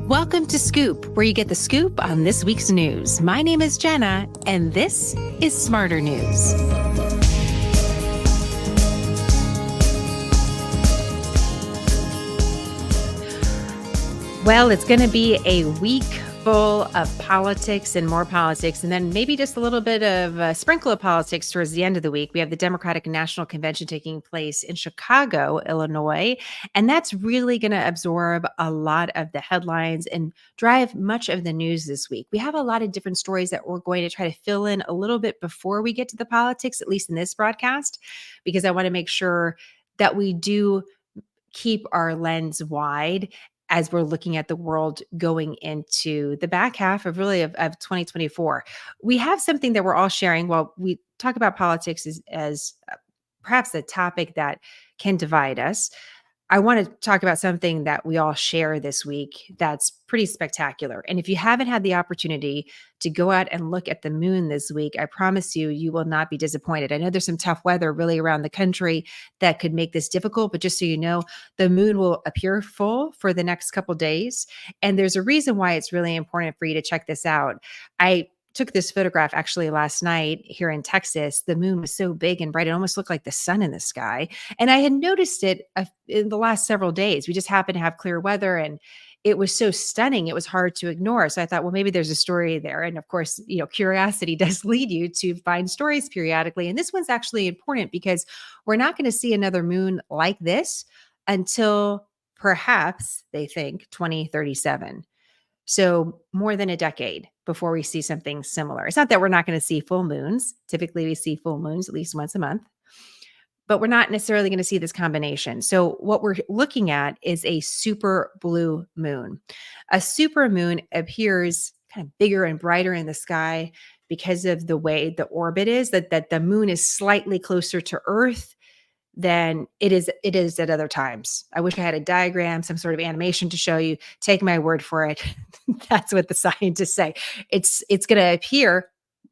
Welcome to Scoop, where you get the scoop on this week's news. My name is Jenna, and this is SmartHER News. Well, it's going to be a week full of politics and more politics, and then maybe just a little bit of a sprinkle of politics towards the end of the week. We have the Democratic National Convention taking place in Chicago, Illinois, and that's really going to absorb a lot of the headlines and drive much of the news this week. We have a lot of different stories that we're going to try to fill in a little bit before we get to the politics, at least in this broadcast, because I want to make sure that we do keep our lens wide as we're looking at the world going into the back half of 2024. We have something that we're all sharing while we talk about politics as perhaps a topic that can divide us. I want to talk about something that we all share this week that's pretty spectacular. And if you haven't had the opportunity to go out and look at the moon this week, I promise you, you will not be disappointed. I know there's some tough weather really around the country that could make this difficult, but just so you know, the moon will appear full for the next couple days. And there's a reason why it's really important for you to check this out. I took this photograph actually last night here in Texas. The moon was so big and bright, it almost looked like the sun in the sky. And I had noticed it in the last several days. We just happened to have clear weather and it was so stunning, it was hard to ignore. So I thought, well, maybe there's a story there. And of course, curiosity does lead you to find stories periodically. And this one's actually important because we're not going to see another moon like this until perhaps, they think, 2037. So more than a decade before we see something similar. It's not that we're not going to see full moons. Typically, we see full moons at least once a month, but we're not necessarily going to see this combination. So what we're looking at is a super blue moon. A super moon appears kind of bigger and brighter in the sky because of the way the orbit is, that the moon is slightly closer to Earth than it is at other times. I wish I had a diagram, some sort of animation to show you. Take my word for it. That's what the scientists say. It's going to appear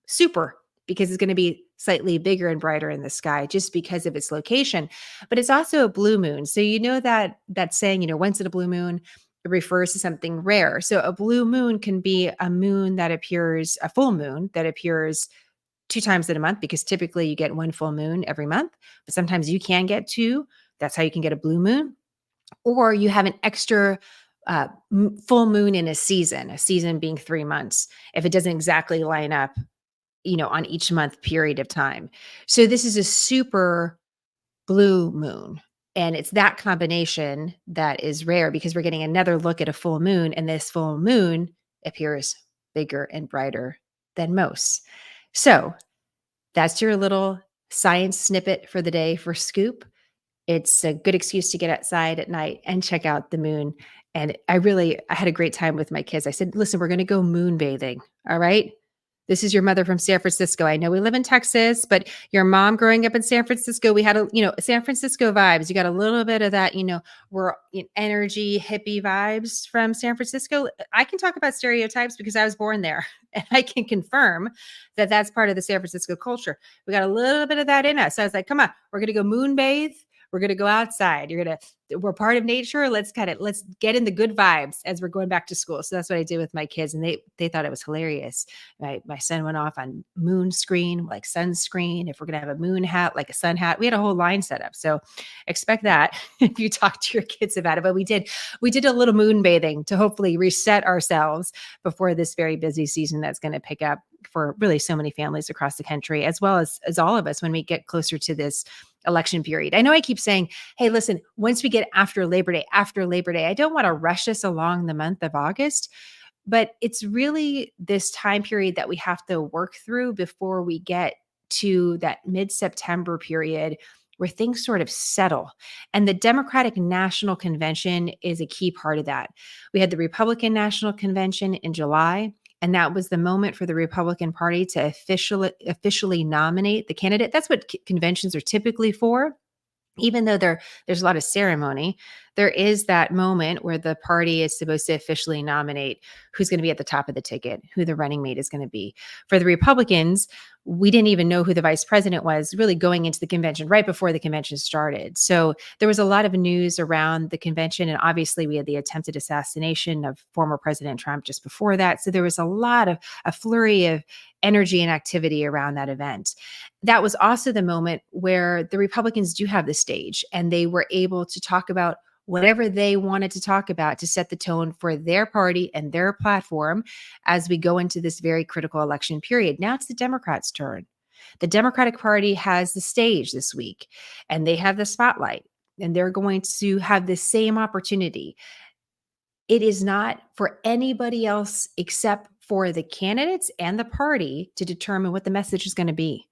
super because it's going to be slightly bigger and brighter in the sky just because of its location. But it's also a blue moon. So you know that saying, when's it a blue moon? It refers to something rare. So a blue moon can be a moon that appears, a full moon that appears 2 times in a month, because typically you get one full moon every month, but sometimes you can get 2. That's how you can get a blue moon. Or you have an extra full moon in a season being 3 months, if it doesn't exactly line up, on each month period of time. So this is a super blue moon. And it's that combination that is rare because we're getting another look at a full moon, and this full moon appears bigger and brighter than most. So that's your little science snippet for the day for Scoop. It's a good excuse to get outside at night and check out the moon. And I had a great time with my kids. I said, listen, we're going to go moon bathing. All right. This is your mother from San Francisco. I know we live in Texas, but your mom growing up in San Francisco, we had San Francisco vibes. You got a little bit of that, we're energy hippie vibes from San Francisco. I can talk about stereotypes because I was born there, and I can confirm that that's part of the San Francisco culture. We got a little bit of that in us. So I was like, come on, we're going to go moon bathe. We're going to go outside. We're part of nature. Let's get in the good vibes as we're going back to school. So that's what I did with my kids. And they thought it was hilarious. My son went off on moon screen, like sunscreen. If we're going to have a moon hat, like a sun hat, we had a whole line set up. So expect that if you talk to your kids about it. But we did a little moon bathing to hopefully reset ourselves before this very busy season that's going to pick up for really so many families across the country, as well as all of us when we get closer to this election period. I know I keep saying, hey, listen, once we get after Labor Day, I don't want to rush us along the month of August, but it's really this time period that we have to work through before we get to that mid-September period where things sort of settle. And the Democratic National Convention is a key part of that. We had the Republican National Convention in July, and that was the moment for the Republican Party to officially nominate the candidate. That's what conventions are typically for. Even though there's a lot of ceremony, there is that moment where the party is supposed to officially nominate who's going to be at the top of the ticket, who the running mate is going to be. For the Republicans, we didn't even know who the vice president was really going into the convention right before the convention started. So there was a lot of news around the convention. And obviously, we had the attempted assassination of former President Trump just before that. So there was a flurry of energy and activity around that event. That was also the moment where the Republicans do have the stage and they were able to talk about whatever they wanted to talk about to set the tone for their party and their platform as we go into this very critical election period. Now it's the Democrats' turn. The Democratic Party has the stage this week and they have the spotlight and they're going to have the same opportunity. It is not for anybody else except for the candidates and the party to determine what the message is going to be.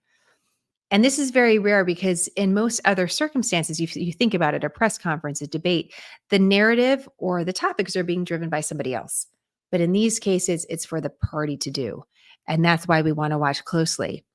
And this is very rare because in most other circumstances, you think about it, a press conference, a debate, the narrative or the topics are being driven by somebody else. But in these cases, it's for the party to do. And that's why we want to watch closely.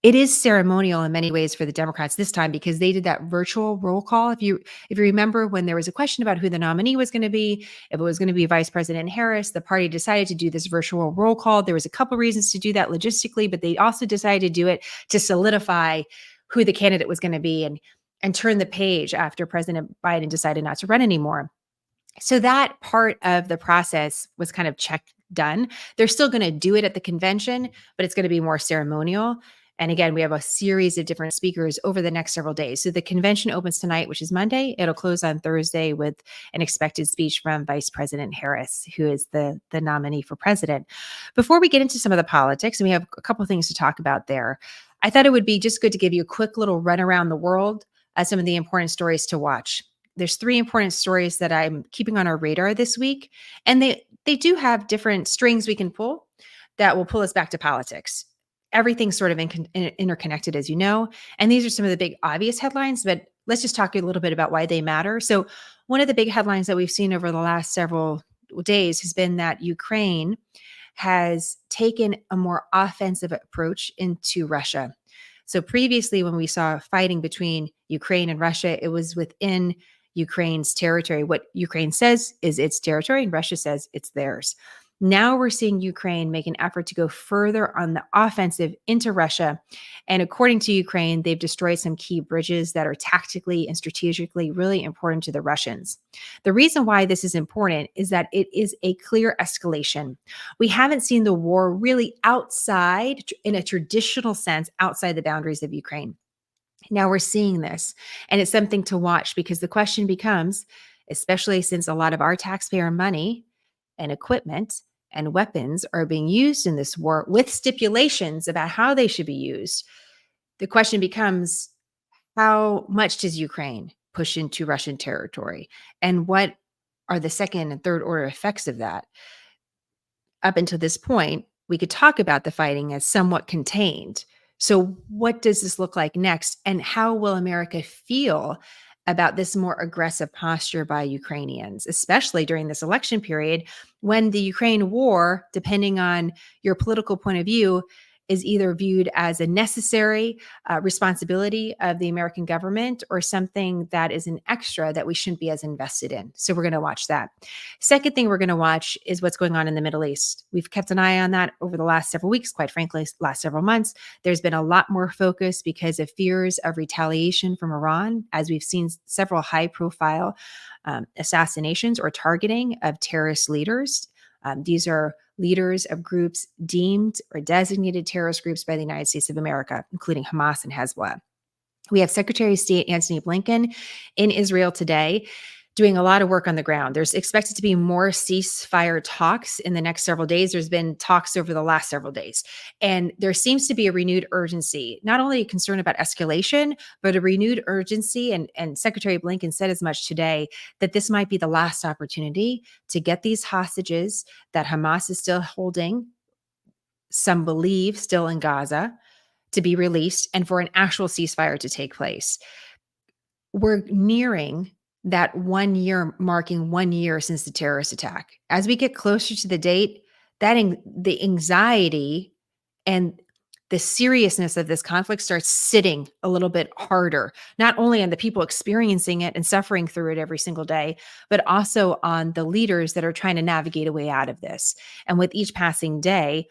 It is ceremonial in many ways for the Democrats this time because they did that virtual roll call. If you remember when there was a question about who the nominee was going to be, if it was going to be Vice President Harris, the party decided to do this virtual roll call. There was a couple reasons to do that logistically, but they also decided to do it to solidify who the candidate was going to be and turn the page after President Biden decided not to run anymore. So that part of the process was kind of done. They're still going to do it at the convention, but it's going to be more ceremonial. And again, we have a series of different speakers over the next several days. So the convention opens tonight, which is Monday. It'll close on Thursday with an expected speech from Vice President Harris, who is the nominee for president. Before we get into some of the politics, and we have a couple of things to talk about there, I thought it would be just good to give you a quick little run around the world of some of the important stories to watch. There's 3 important stories that I'm keeping on our radar this week, and they do have different strings we can pull that will pull us back to politics. Everything's sort of interconnected, as you know, and these are some of the big obvious headlines, but let's just talk a little bit about why they matter. So one of the big headlines that we've seen over the last several days has been that Ukraine has taken a more offensive approach into Russia. So previously, when we saw fighting between Ukraine and Russia, it was within Ukraine's territory. What Ukraine says is its territory, and Russia says it's theirs. Now we're seeing Ukraine make an effort to go further on the offensive into Russia. And according to Ukraine, they've destroyed some key bridges that are tactically and strategically really important to the Russians. The reason why this is important is that it is a clear escalation. We haven't seen the war really outside, in a traditional sense, outside the boundaries of Ukraine. Now we're seeing this, and it's something to watch because the question becomes, especially since a lot of our taxpayer money and equipment and weapons are being used in this war with stipulations about how they should be used, the question becomes, how much does Ukraine push into Russian territory? And what are the second and third order effects of that? Up until this point, we could talk about the fighting as somewhat contained. So, what does this look like next? And how will America feel about this more aggressive posture by Ukrainians, especially during this election period when the Ukraine war, depending on your political point of view, is either viewed as a necessary responsibility of the American government or something that is an extra that we shouldn't be as invested in. So we're going to watch that. Second thing we're going to watch is what's going on in the Middle East. We've kept an eye on that over the last several weeks, quite frankly, last several months. There's been a lot more focus because of fears of retaliation from Iran, as we've seen several high-profile assassinations or targeting of terrorist leaders. These are leaders of groups deemed or designated terrorist groups by the United States of America, including Hamas and Hezbollah. We have Secretary of State Antony Blinken in Israel today doing a lot of work on the ground. There's expected to be more ceasefire talks in the next several days. There's been talks over the last several days. And there seems to be a renewed urgency, not only a concern about escalation, but a renewed urgency. And Secretary Blinken said as much today that this might be the last opportunity to get these hostages that Hamas is still holding, some believe still in Gaza, to be released and for an actual ceasefire to take place. We're nearing that 1 year, marking 1 year since the terrorist attack. As we get closer to the date, the anxiety and the seriousness of this conflict starts sitting a little bit harder, not only on the people experiencing it and suffering through it every single day, but also on the leaders that are trying to navigate a way out of this. And with each passing day,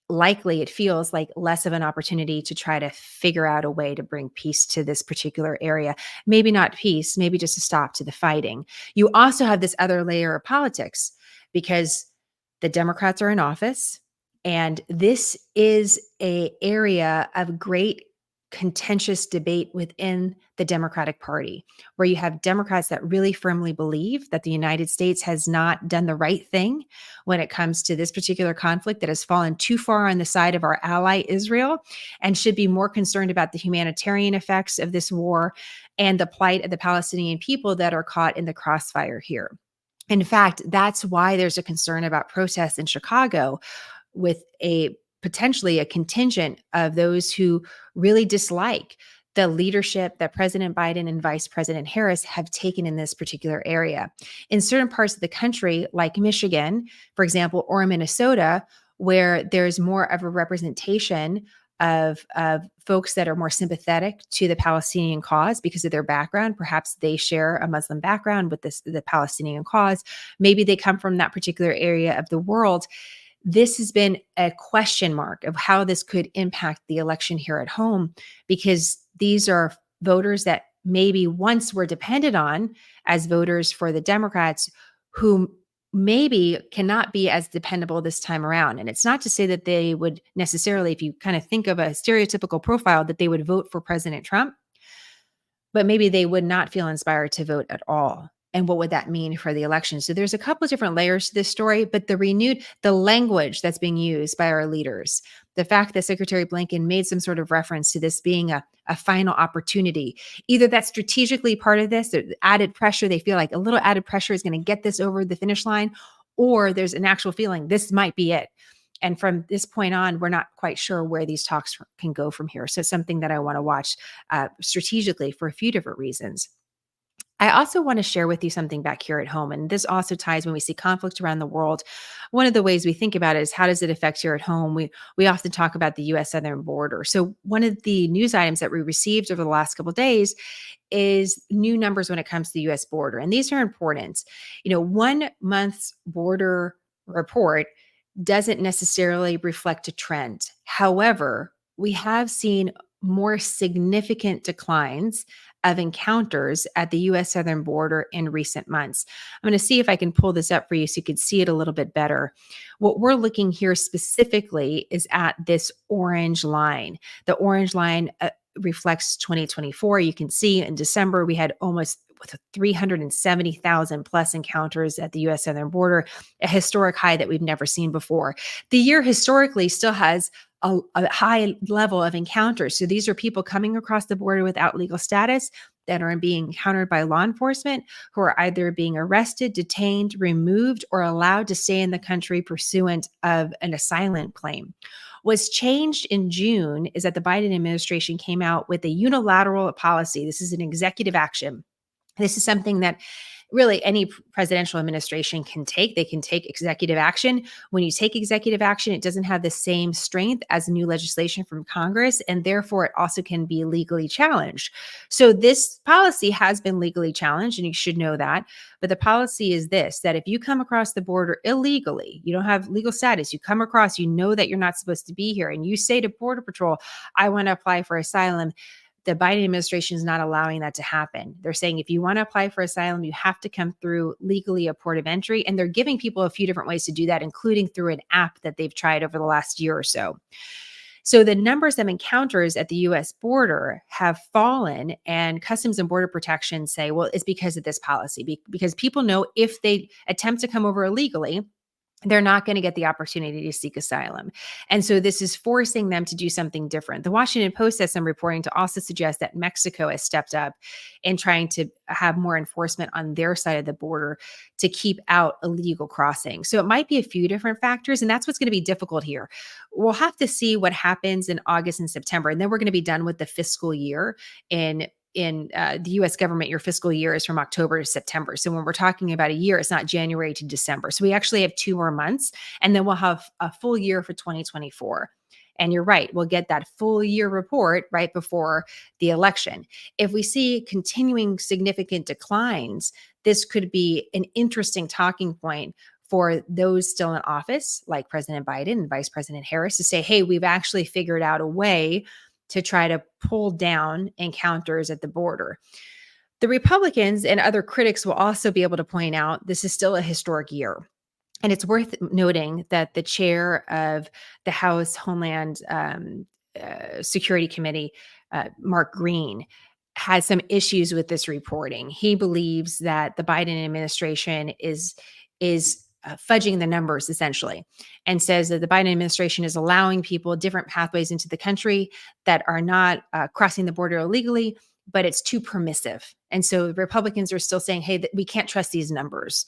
likely it feels like less of an opportunity to try to figure out a way to bring peace to this particular area. Maybe not peace, maybe just a stop to the fighting. You also have this other layer of politics because the Democrats are in office, and this is a area of great contentious debate within the Democratic Party, where you have Democrats that really firmly believe that the United States has not done the right thing when it comes to this particular conflict, that has fallen too far on the side of our ally Israel, and should be more concerned about the humanitarian effects of this war and the plight of the Palestinian people that are caught in the crossfire here. In fact, that's why there's a concern about protests in Chicago with a potentially a contingent of those who really dislike the leadership that President Biden and Vice President Harris have taken in this particular area. In certain parts of the country, like Michigan, for example, or Minnesota, where there's more of a representation of folks that are more sympathetic to the Palestinian cause because of their background. Perhaps they share a Muslim background with the Palestinian cause. Maybe they come from that particular area of the world. This has been a question mark of how this could impact the election here at home, because these are voters that maybe once were depended on as voters for the Democrats, who maybe cannot be as dependable this time around. And it's not to say that they would necessarily, if you kind of think of a stereotypical profile, that they would vote for President Trump, but maybe they would not feel inspired to vote at all. And what would that mean for the election? So there's a couple of different layers to this story, but the language that's being used by our leaders, the fact that Secretary Blinken made some sort of reference to this being a final opportunity, either that's strategically part of this, or added pressure, they feel like a little added pressure is going to get this over the finish line, or there's an actual feeling this might be it. And from this point on, we're not quite sure where these talks can go from here. So it's something that I want to watch strategically for a few different reasons. I also want to share with you something back here at home. And this also ties when we see conflict around the world. One of the ways we think about it is, how does it affect here at home? We often talk about the US southern border. So one of the news items that we received over the last couple of days is new numbers when it comes to the US border. And these are important. 1 month's border report doesn't necessarily reflect a trend. However, we have seen more significant declines of encounters at the US southern border in recent months. I'm going to see if I can pull this up for you so you can see it a little bit better. What we're looking here specifically is at this orange line. The orange line reflects 2024. You can see in December, we had almost 370,000 plus encounters at the US southern border, a historic high that we've never seen before. The year historically still has a high level of encounters. So these are people coming across the border without legal status that are being encountered by law enforcement, who are either being arrested, detained, removed, or allowed to stay in the country pursuant of an asylum claim. What's changed in June is that the Biden administration came out with a unilateral policy. This is an executive action. This is something that really any presidential administration can take. They can take executive action. When you take executive action, it doesn't have the same strength as new legislation from Congress, and therefore it also can be legally challenged. So this policy has been legally challenged, and you should know that. But the policy is this, that if you come across the border illegally, you don't have legal status, you come across, you know that you're not supposed to be here, and you say to Border Patrol, I want to apply for asylum, the Biden administration is not allowing that to happen. They're saying if you want to apply for asylum, you have to come through legally a port of entry. And they're giving people a few different ways to do that, including through an app that they've tried over the last year or so. So the numbers of encounters at the US border have fallen, and Customs and Border Protection say, well, it's because of this policy, because people know if they attempt to come over illegally, they're not going to get the opportunity to seek asylum. And so this is forcing them to do something different. The Washington Post has some reporting to also suggest that Mexico has stepped up in trying to have more enforcement on their side of the border to keep out illegal crossing. So it might be a few different factors, and that's what's going to be difficult here. We'll have to see what happens in August and September, and then we're going to be done with the fiscal year in the US government. Your fiscal year is from October to September. So when we're talking about a year, it's not January to December. So we actually have 2 more months, and then we'll have a full year for 2024. And you're right, we'll get that full year report right before the election. If we see continuing significant declines, this could be an interesting talking point for those still in office, like President Biden and Vice President Harris, to say, hey, we've actually figured out a way to try to pull down encounters at the border. The Republicans and other critics will also be able to point out this is still a historic year. And it's worth noting that the chair of the House Homeland Security Committee, Mark Green, has some issues with this reporting. He believes that the Biden administration is fudging the numbers essentially, and says that the Biden administration is allowing people different pathways into the country that are not crossing the border illegally, but it's too permissive. And so Republicans are still saying, hey, we can't trust these numbers.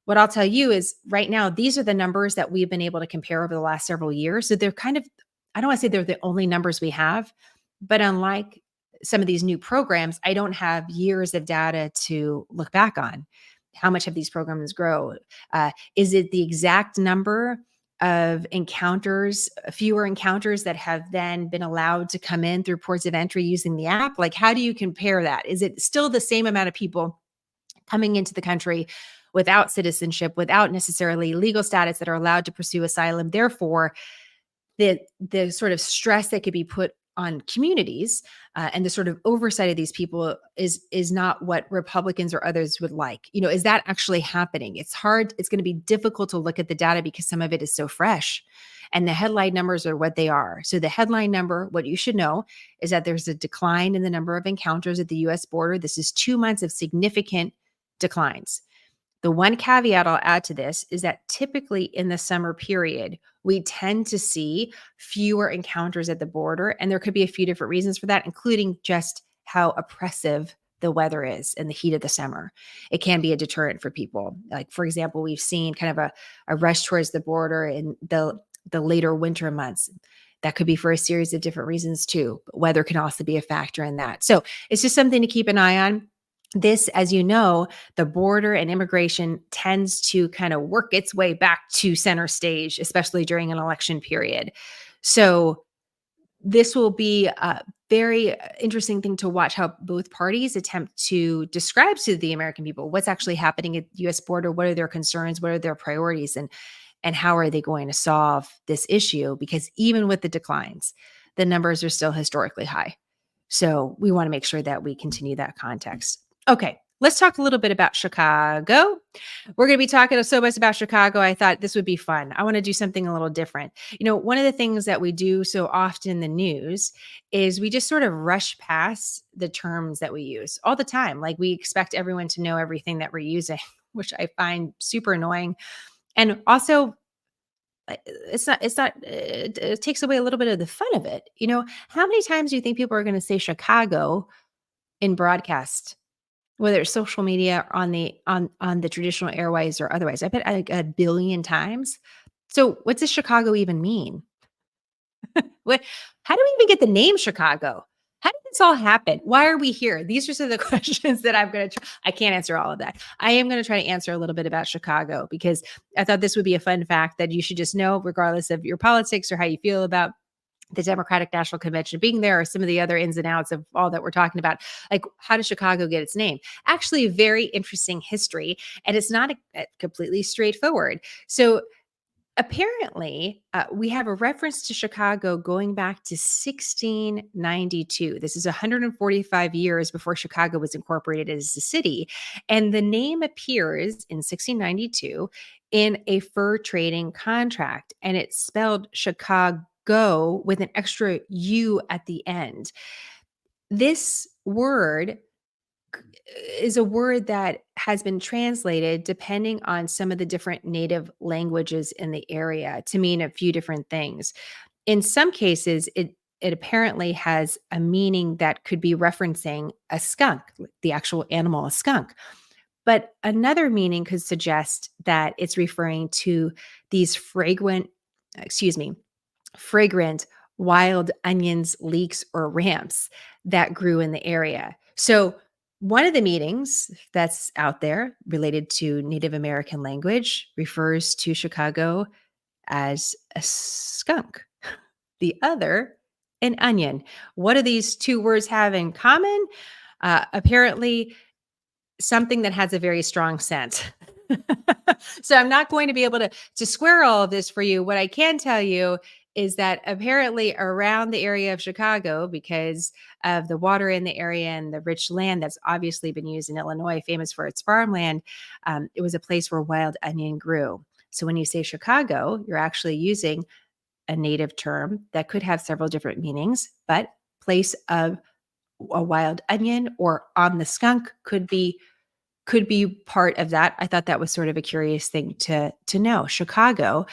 What I'll tell you is right now, these are the numbers that we've been able to compare over the last several years. So they're kind of, I don't want to say they're the only numbers we have, but unlike some of these new programs, I don't have years of data to look back on. How much have these programs grow? Is it the exact number of encounters, fewer encounters that have then been allowed to come in through ports of entry using the app? Like, how do you compare that? Is it still the same amount of people coming into the country without citizenship, without necessarily legal status that are allowed to pursue asylum? Therefore, the sort of stress that could be put on communities and the sort of oversight of these people is not what Republicans or others would like. You know, is that actually happening? It's hard. It's going to be difficult to look at the data because some of it is so fresh. And the headline numbers are what they are. So the headline number, what you should know is that there's a decline in the number of encounters at the US border. This is 2 months of significant declines. The one caveat I'll add to this is that typically in the summer period, we tend to see fewer encounters at the border. And there could be a few different reasons for that, including just how oppressive the weather is in the heat of the summer. It can be a deterrent for people. Like, for example, we've seen kind of a rush towards the border in the later winter months. That could be for a series of different reasons too. But weather can also be a factor in that. So it's just something to keep an eye on. This, as you know, the border and immigration tends to kind of work its way back to center stage, especially during an election period. So this will be a very interesting thing to watch how both parties attempt to describe to the American people what's actually happening at the US border, what are their concerns, what are their priorities, and how are they going to solve this issue? Because even with the declines, the numbers are still historically high. So we want to make sure that we continue that context. Okay, let's talk a little bit about Chicago. We're going to be talking so much about Chicago. I thought this would be fun. I want to do something a little different. You know, one of the things that we do so often in the news is we just sort of rush past the terms that we use all the time. Like, we expect everyone to know everything that we're using, which I find super annoying. And also, it takes away a little bit of the fun of it. You know, how many times do you think people are going to say Chicago in broadcast, whether it's social media or on the traditional airways or otherwise? I bet like a billion times. So what does Chicago even mean? What How do we even get the name Chicago? How did this all happen? Why are we here? These are some of the questions that I'm going to I can't answer all of that. I am going to try to answer a little bit about Chicago because I thought this would be a fun fact that you should just know, regardless of your politics or how you feel about the Democratic National Convention being there, or some of the other ins and outs of all that we're talking about. Like, how does Chicago get its name? Actually, a very interesting history, and it's not completely straightforward. So apparently, we have a reference to Chicago going back to 1692. This is 145 years before Chicago was incorporated as a city. And the name appears in 1692 in a fur trading contract, and it's spelled Chicago with an extra U at the end. This word is a word that has been translated depending on some of the different native languages in the area to mean a few different things. In some cases, it apparently has a meaning that could be referencing a skunk, like the actual animal, a skunk. But another meaning could suggest that it's referring to these fragrant wild onions, leeks, or ramps that grew in the area. So, one of the meanings that's out there related to Native American language refers to Chicago as a skunk. the other an onion. What do these two words have in common? Apparently, something that has a very strong scent. So I'm not going to be able to square all of this for you. What I can tell you is that apparently around the area of Chicago, because of the water in the area and the rich land that's obviously been used in Illinois, famous for its farmland, it was a place where wild onion grew. So when you say Chicago, you're actually using a native term that could have several different meanings, but place of a wild onion or on the skunk could be part of that. I thought that was sort of a curious thing to know. Chicago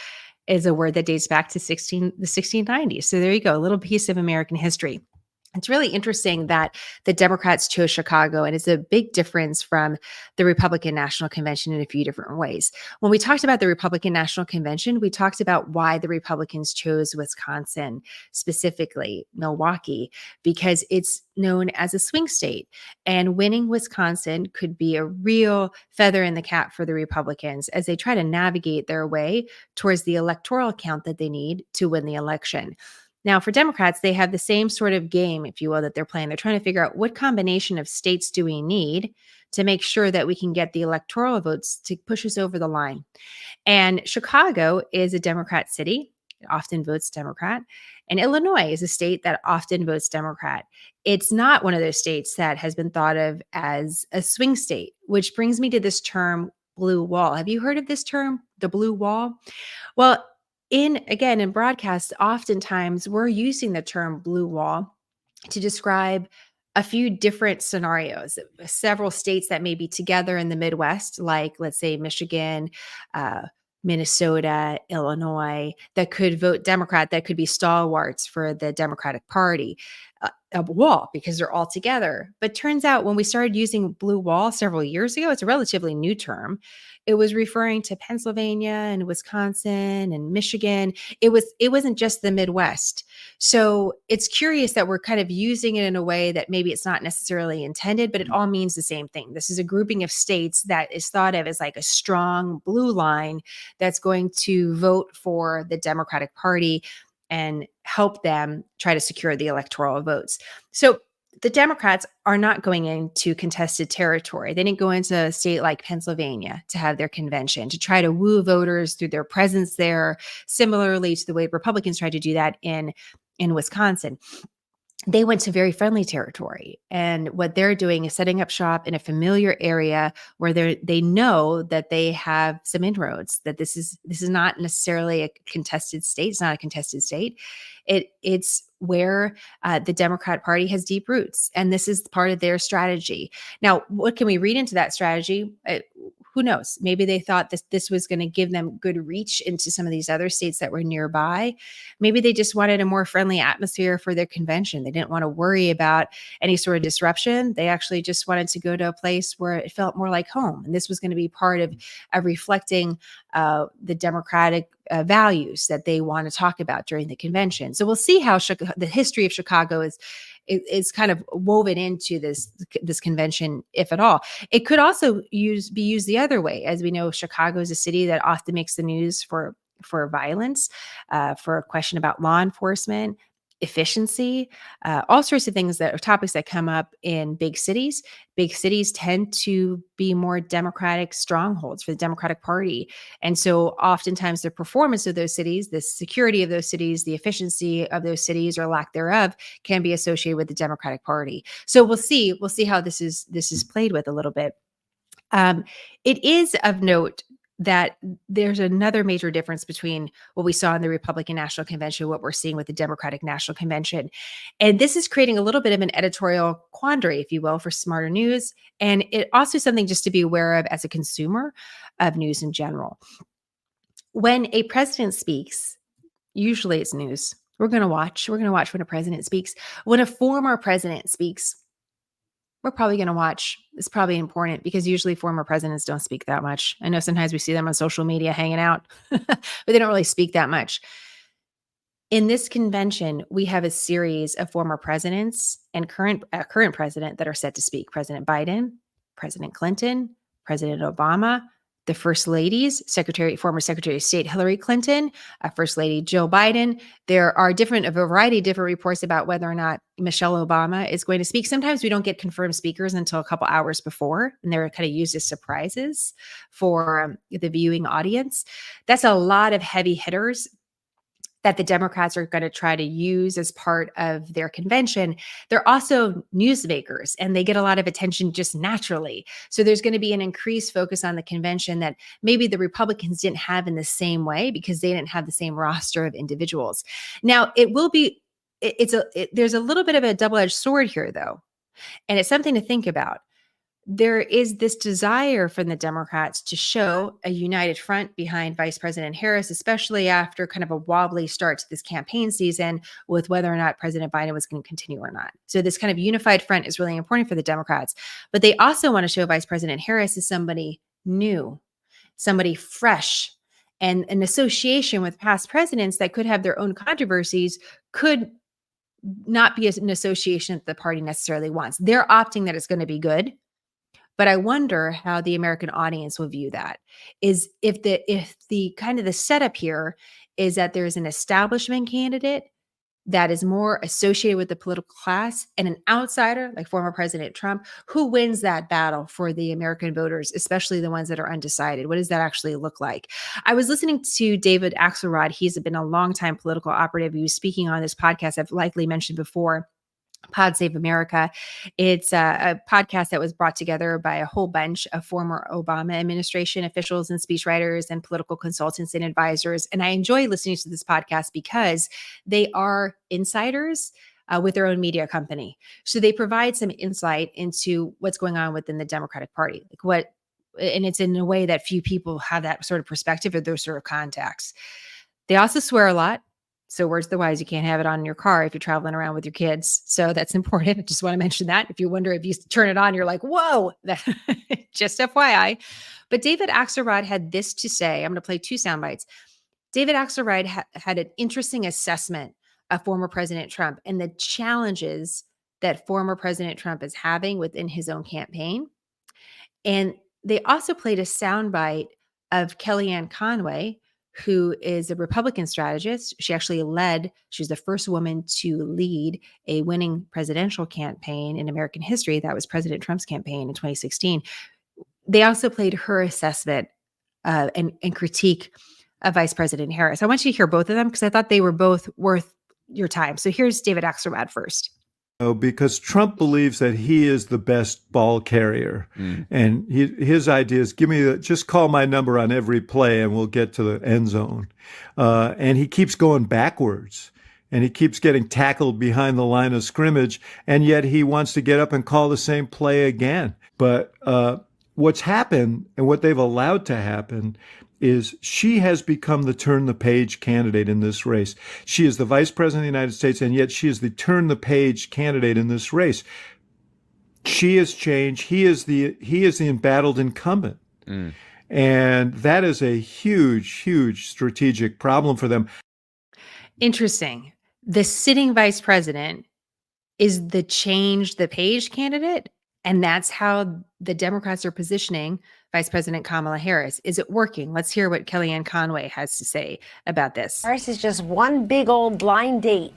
is a word that dates back to the 1690s. So there you go, a little piece of American history. It's really interesting that the Democrats chose Chicago, and it's a big difference from the Republican National Convention in a few different ways. When we talked about the Republican National Convention, we talked about why the Republicans chose Wisconsin, specifically Milwaukee, because it's known as a swing state. And winning Wisconsin could be a real feather in the cap for the Republicans as they try to navigate their way towards the electoral count that they need to win the election. Now, for Democrats, they have the same sort of game, if you will, that they're playing. They're trying to figure out what combination of states do we need to make sure that we can get the electoral votes to push us over the line. And Chicago is a Democrat city. It often votes Democrat. And Illinois is a state that often votes Democrat. It's not one of those states that has been thought of as a swing state, which brings me to this term, blue wall. Have you heard of this term, the blue wall? Well, in broadcasts, oftentimes we're using the term blue wall to describe a few different scenarios, several states that may be together in the Midwest, like let's say Michigan, uh, Minnesota, Illinois, that could vote Democrat, that could be stalwarts for the Democratic Party. A wall because they're all together. But turns out when we started using blue wall several years ago, it's a relatively new term. It was referring to Pennsylvania and Wisconsin and Michigan. It wasn't just the Midwest. So it's curious that we're kind of using it in a way that maybe it's not necessarily intended, but it all means the same thing. This is a grouping of states that is thought of as like a strong blue line that's going to vote for the Democratic Party and help them try to secure the electoral votes. So the Democrats are not going into contested territory. They didn't go into a state like Pennsylvania to have their convention, to try to woo voters through their presence there, similarly to the way Republicans tried to do that in Wisconsin. They went to very friendly territory. And what they're doing is setting up shop in a familiar area where they know that they have some inroads, that this is not necessarily a contested state. It's not a contested state. It's where the Democrat Party has deep roots. And this is part of their strategy. Now, what can we read into that strategy? Who knows? Maybe they thought this was going to give them good reach into some of these other states that were nearby. Maybe they just wanted a more friendly atmosphere for their convention. They didn't want to worry about any sort of disruption. They actually just wanted to go to a place where it felt more like home. And this was going to be part of reflecting the Democratic values that they want to talk about during the convention. So we'll see how the history of Chicago is kind of woven into this convention, if at all. It could also be used the other way. As we know, Chicago is a city that often makes the news for violence, for a question about law enforcement, efficiency, all sorts of things that are topics that come up in big cities. Big cities tend to be more Democratic strongholds for the Democratic Party. And so oftentimes the performance of those cities, the security of those cities, the efficiency of those cities or lack thereof can be associated with the Democratic Party. So we'll see how this is played with a little bit. It is of note that there's another major difference between what we saw in the Republican National Convention, what we're seeing with the Democratic National Convention. And this is creating a little bit of an editorial quandary, if you will, for Smarter News. And it also something just to be aware of as a consumer of news in general. When a president speaks, usually it's news. We're going to watch. We're going to watch when a president speaks. When a former president speaks, we're probably going to watch. It's probably important because usually former presidents don't speak that much. I know sometimes we see them on social media hanging out, but they don't really speak that much. In this convention, we have a series of former presidents and current president that are set to speak. President Biden, President Clinton, President Obama, the first ladies, former Secretary of State Hillary Clinton, First Lady Joe Biden. There are a variety of different reports about whether or not Michelle Obama is going to speak. Sometimes we don't get confirmed speakers until a couple hours before, and they're kind of used as surprises for the viewing audience. That's a lot of heavy hitters that the Democrats are going to try to use as part of their convention. They're also newsmakers, and they get a lot of attention just naturally. So there's going to be an increased focus on the convention that maybe the Republicans didn't have in the same way because they didn't have the same roster of individuals. Now, there's a little bit of a double-edged sword here, though, and it's something to think about. There is this desire from the Democrats to show a united front behind Vice President Harris, especially after kind of a wobbly start to this campaign season with whether or not President Biden was going to continue or not. So this kind of unified front is really important for the Democrats. But they also want to show Vice President Harris as somebody new, somebody fresh, and an association with past presidents that could have their own controversies could not be an association that the party necessarily wants. They're opting that it's going to be good. But I wonder how the American audience will view that. Is if the kind of the setup here is that there's an establishment candidate that is more associated with the political class and an outsider like former President Trump, who wins that battle for the American voters, especially the ones that are undecided? What does that actually look like? I was listening to David Axelrod. He's been a longtime political operative. He was speaking on this podcast I've likely mentioned before, Pod Save America. It's a podcast that was brought together by a whole bunch of former Obama administration officials and speechwriters and political consultants and advisors. And I enjoy listening to this podcast because they are insiders with their own media company. So they provide some insight into what's going on within the Democratic Party, and it's in a way that few people have that sort of perspective or those sort of contacts. They also swear a lot. So words to the wise, you can't have it on in your car if you're traveling around with your kids. So that's important. I just want to mention that. If you wonder if you turn it on, you're like, whoa, just FYI. But David Axelrod had this to say. I'm going to play two sound bites. David Axelrod had an interesting assessment of former President Trump and the challenges that former President Trump is having within his own campaign. And they also played a soundbite of Kellyanne Conway, who is a Republican strategist. She was the first woman to lead a winning presidential campaign in American history. That was President Trump's campaign in 2016. They also played her assessment and critique of Vice President Harris. I want you to hear both of them because I thought they were both worth your time. So here's David Axelrod first. Because Trump believes that he is the best ball carrier. And his idea is, just call my number on every play and we'll get to the end zone. And he keeps going backwards and he keeps getting tackled behind the line of scrimmage. And yet he wants to get up and call the same play again. But what's happened and what they've allowed to happen is she has become the turn-the-page candidate in this race. She is the vice president of the United States, and yet she is the turn-the-page candidate in this race. She has changed. He is the embattled incumbent. And that is a huge, huge strategic problem for them. Interesting. The sitting vice president is the change-the-page candidate, and that's how the Democrats are positioning Vice President Kamala Harris. Is it working? Let's hear what Kellyanne Conway has to say about this. Harris is just one big old blind date,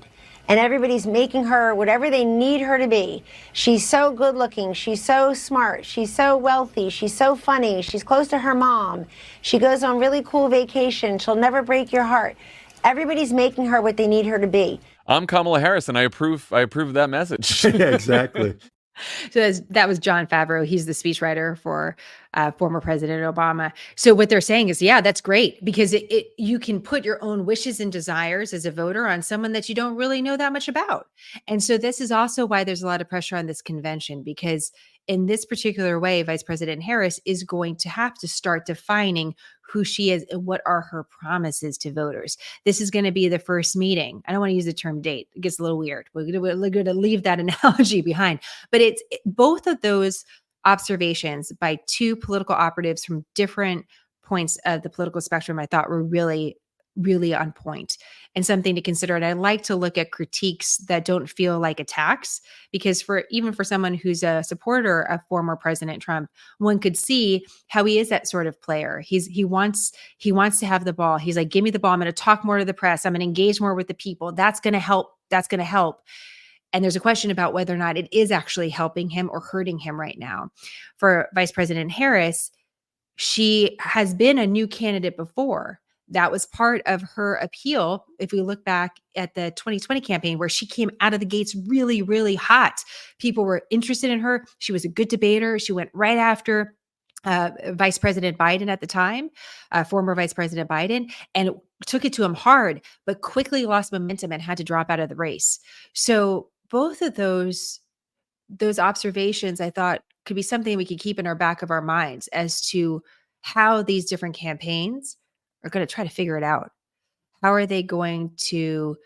and everybody's making her whatever they need her to be. She's so good looking. She's so smart. She's so wealthy. She's so funny. She's close to her mom. She goes on really cool vacation. She'll never break your heart. Everybody's making her what they need her to be. I'm Kamala Harris, and I approve of that message. Yeah, exactly. So that was John Favreau. He's the speechwriter for former President Obama. So what they're saying is, yeah, that's great because you can put your own wishes and desires as a voter on someone that you don't really know that much about. And so this is also why there's a lot of pressure on this convention, because in this particular way, Vice President Harris is going to have to start defining who she is and what are her promises to voters. This is going to be the first meeting. I don't want to use the term date. It gets a little weird. We're going to leave that analogy behind. But it's both of those observations by two political operatives from different points of the political spectrum I thought were really really on point and something to consider. And I like to look at critiques that don't feel like attacks, because even for someone who's a supporter of former President Trump, one could see how he is that sort of player. He wants to have the ball. He's like, give me the ball. I'm going to talk more to the press. I'm going to engage more with the people. That's going to help. That's going to help. And there's a question about whether or not it is actually helping him or hurting him right now. For Vice President Harris, she has been a new candidate before. That was part of her appeal. If we look back at the 2020 campaign, where she came out of the gates really, really hot, people were interested in her. She was a good debater. She went right after Vice President Biden at the time, former Vice President Biden, and took it to him hard, but quickly lost momentum and had to drop out of the race. So both of those observations, I thought, could be something we could keep in our back of our minds as to how these different campaigns are going to try to figure it out. How are they going to,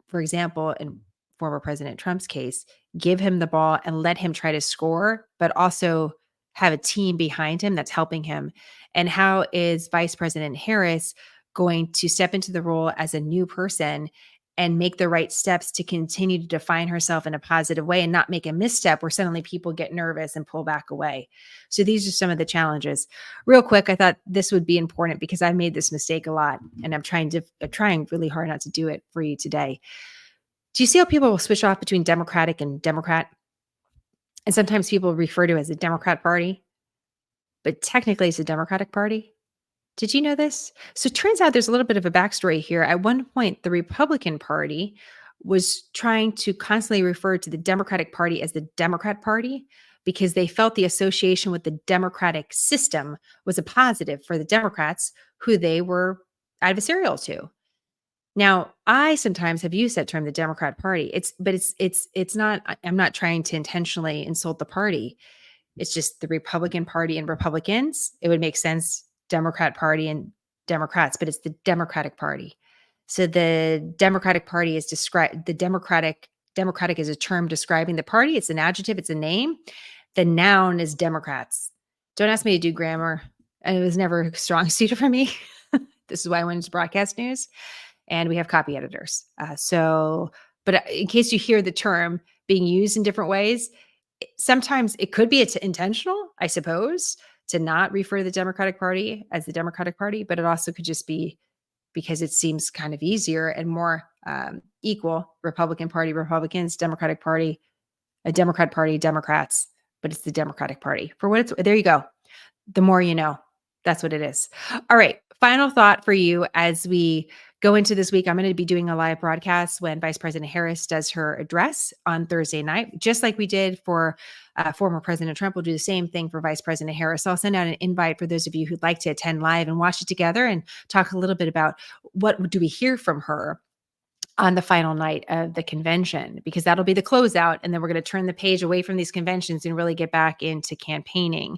for example, in former President Trump's case, give him the ball and let him try to score, but also have a team behind him that's helping him? And how is Vice President Harris going to step into the role as a new person and make the right steps to continue to define herself in a positive way and not make a misstep where suddenly people get nervous and pull back away? So these are some of the challenges. Real quick, I thought this would be important because I made this mistake a lot, and I'm trying really hard not to do it for you today. Do you see how people will switch off between Democratic and Democrat? And sometimes people refer to it as a Democrat Party, but technically it's a Democratic Party. Did you know this? So it turns out there's a little bit of a backstory here. At one point, the Republican Party was trying to constantly refer to the Democratic Party as the Democrat Party because they felt the association with the democratic system was a positive for the Democrats, who they were adversarial to. Now, I sometimes have used that term, the Democrat Party. It's not, I'm not trying to intentionally insult the party. It's just the Republican Party and Republicans. It would make sense, Democrat Party and Democrats, but it's the Democratic Party. So the Democratic Party is described, Democratic is a term describing the party. It's an adjective, it's a name. The noun is Democrats. Don't ask me to do grammar. It was never a strong suit for me. This is why I went into broadcast news. And we have copy editors. But in case you hear the term being used in different ways, sometimes it could be intentional, I suppose, to not refer to the Democratic Party as the Democratic Party, but it also could just be because it seems kind of easier and more equal. Republican Party, Republicans, Democratic Party, a Democrat Party, Democrats, but it's the Democratic Party. For what it's, there you go. The more you know, that's what it is. All right. Final thought for you as we go into this week. I'm going to be doing a live broadcast when Vice President Harris does her address on Thursday night, just like we did for former President Trump. We'll do the same thing for Vice President Harris. I'll send out an invite for those of you who'd like to attend live and watch it together and talk a little bit about what do we hear from her on the final night of the convention, because that'll be the closeout. And then we're going to turn the page away from these conventions and really get back into campaigning.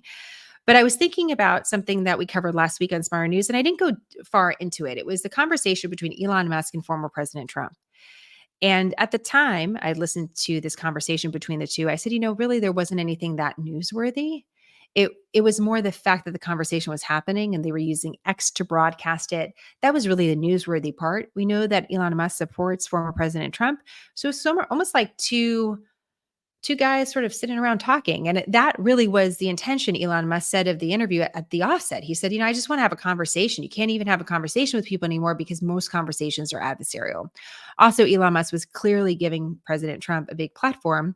But I was thinking about something that we covered last week on SmartHER News, and I didn't go far into it. It was the conversation between Elon Musk and former President Trump. And at the time, I listened to this conversation between the two. I said, really, there wasn't anything that newsworthy. It was more the fact that the conversation was happening and they were using X to broadcast it. That was really the newsworthy part. We know that Elon Musk supports former President Trump. So it's almost like two guys sort of sitting around talking. And that really was the intention, Elon Musk said of the interview at the offset. He said, I just want to have a conversation. You can't even have a conversation with people anymore because most conversations are adversarial. Also, Elon Musk was clearly giving President Trump a big platform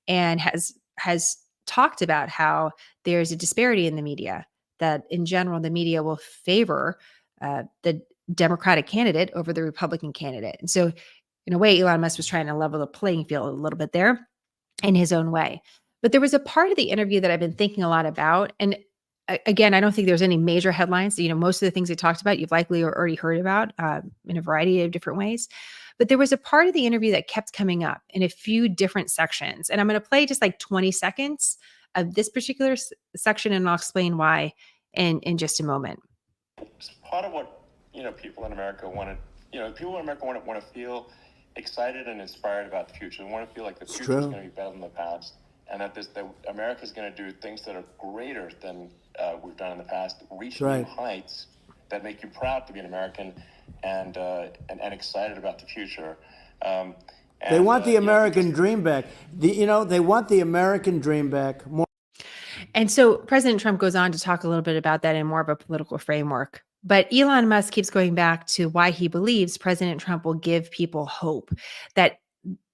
and has talked about how there's a disparity in the media, that in general, the media will favor the Democratic candidate over the Republican candidate. And so in a way, Elon Musk was trying to level the playing field a little bit there in his own way. But there was a part of the interview that I've been thinking a lot about. And again, I don't think there's any major headlines. Most of the things they talked about, you've likely already heard about in a variety of different ways. But there was a part of the interview that kept coming up in a few different sections. And I'm going to play just like 20 seconds of this particular section, and I'll explain why in just a moment. It's part of what, people in America want to feel excited and inspired about the future. They want to feel like the future is going to be better than the past, and that America is going to do things that are greater than we've done in the past, reach new heights that make you proud to be an American and excited about the future. They want the American dream back. They want the American dream back more. And so President Trump goes on to talk a little bit about that in more of a political framework. But Elon Musk keeps going back to why he believes President Trump will give people hope, that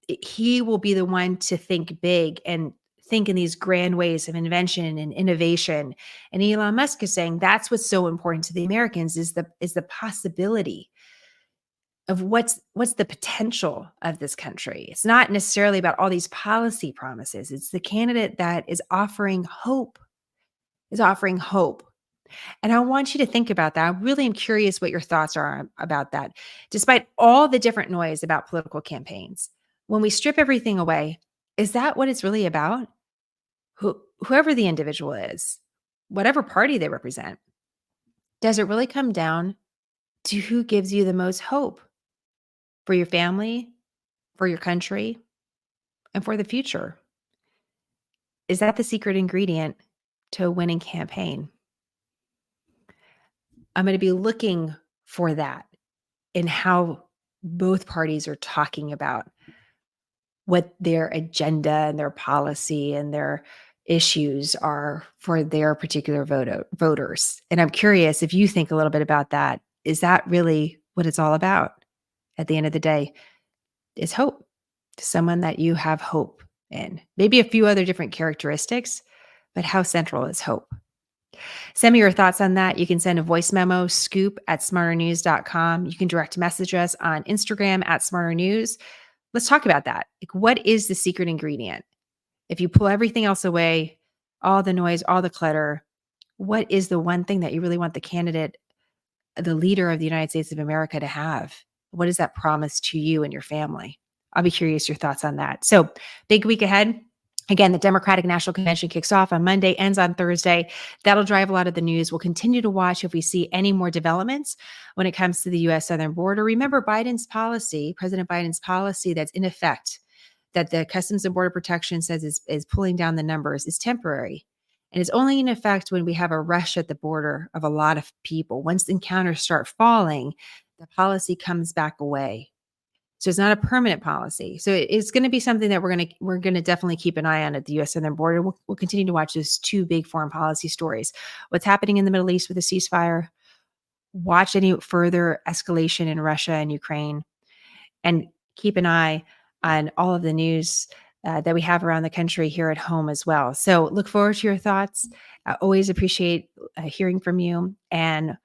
he will be the one to think big and think in these grand ways of invention and innovation. And Elon Musk is saying that's what's so important to the Americans is the possibility of what's the potential of this country. It's not necessarily about all these policy promises. It's the candidate that is offering hope, And I want you to think about that. I really am curious what your thoughts are about that. Despite all the different noise about political campaigns, when we strip everything away, is that what it's really about? Whoever the individual is, whatever party they represent, does it really come down to who gives you the most hope for your family, for your country, and for the future? Is that the secret ingredient to a winning campaign? I'm going to be looking for that in how both parties are talking about what their agenda and their policy and their issues are for their particular voters. And I'm curious if you think a little bit about that. Is that really what it's all about? At the end of the day, is hope. Someone that you have hope in. Maybe a few other different characteristics, but how central is hope? Send me your thoughts on that. You can send a voice memo, scoop@smarternews.com. You can direct message us on Instagram @smarternews. Let's talk about that. Like, what is the secret ingredient? If you pull everything else away, all the noise, all the clutter, what is the one thing that you really want the candidate, the leader of the United States of America, to have? What is that promise to you and your family? I'll be curious your thoughts on that. So, big week ahead. Again, the Democratic National Convention kicks off on Monday, ends on Thursday. That'll drive a lot of the news. We'll continue to watch if we see any more developments when it comes to the U.S. southern border. Remember President Biden's policy that's in effect, that the Customs and Border Protection says is pulling down the numbers, is temporary. And it's only in effect when we have a rush at the border of a lot of people. Once the encounters start falling, the policy comes back away. So it's not a permanent policy. So it's going to be something that we're going to definitely keep an eye on at the U.S. southern border. We'll continue to watch those two big foreign policy stories. What's happening in the Middle East with the ceasefire? Watch any further escalation in Russia and Ukraine, and keep an eye on all of the news that we have around the country here at home as well. So look forward to your thoughts. I always appreciate hearing from you. And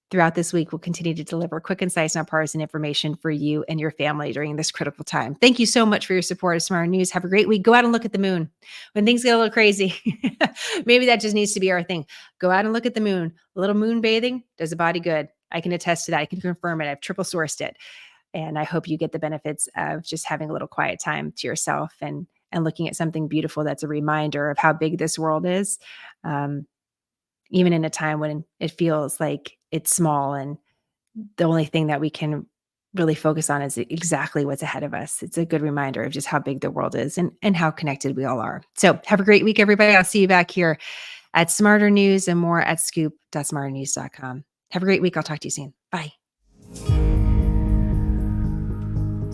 throughout this week, we'll continue to deliver quick, concise, nonpartisan information for you and your family during this critical time. Thank you so much for your support of Smarter News. Have a great week. Go out and look at the moon. When things get a little crazy, maybe that just needs to be our thing. Go out and look at the moon. A little moon bathing does the body good. I can attest to that. I can confirm it. I've triple sourced it. And I hope you get the benefits of just having a little quiet time to yourself and looking at something beautiful that's a reminder of how big this world is, even in a time when it feels like it's small and the only thing that we can really focus on is exactly what's ahead of us. It's a good reminder of just how big the world is and how connected we all are. So have a great week, everybody. I'll see you back here at Smarter News and more at scoop.smarternews.com. Have a great week. I'll talk to you soon. Bye.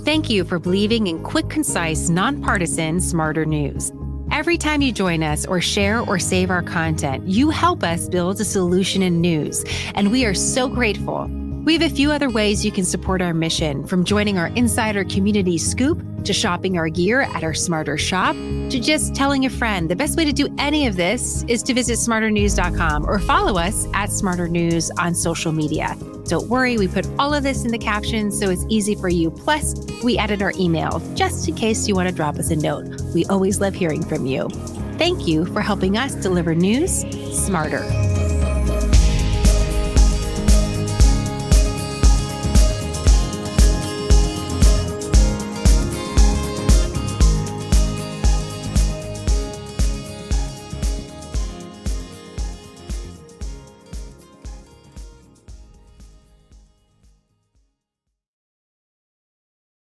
Thank you for believing in quick, concise, nonpartisan, Smarter News. Every time you join us or share or save our content, you help us build a solution in news, and we are so grateful. We have a few other ways you can support our mission, from joining our insider community Scoop, to shopping our gear at our Smarter shop, to just telling a friend. The best way to do any of this is to visit smarternews.com or follow us at Smarter News on social media. Don't worry, we put all of this in the captions so it's easy for you. Plus, we added our email just in case you want to drop us a note. We always love hearing from you. Thank you for helping us deliver news smarter.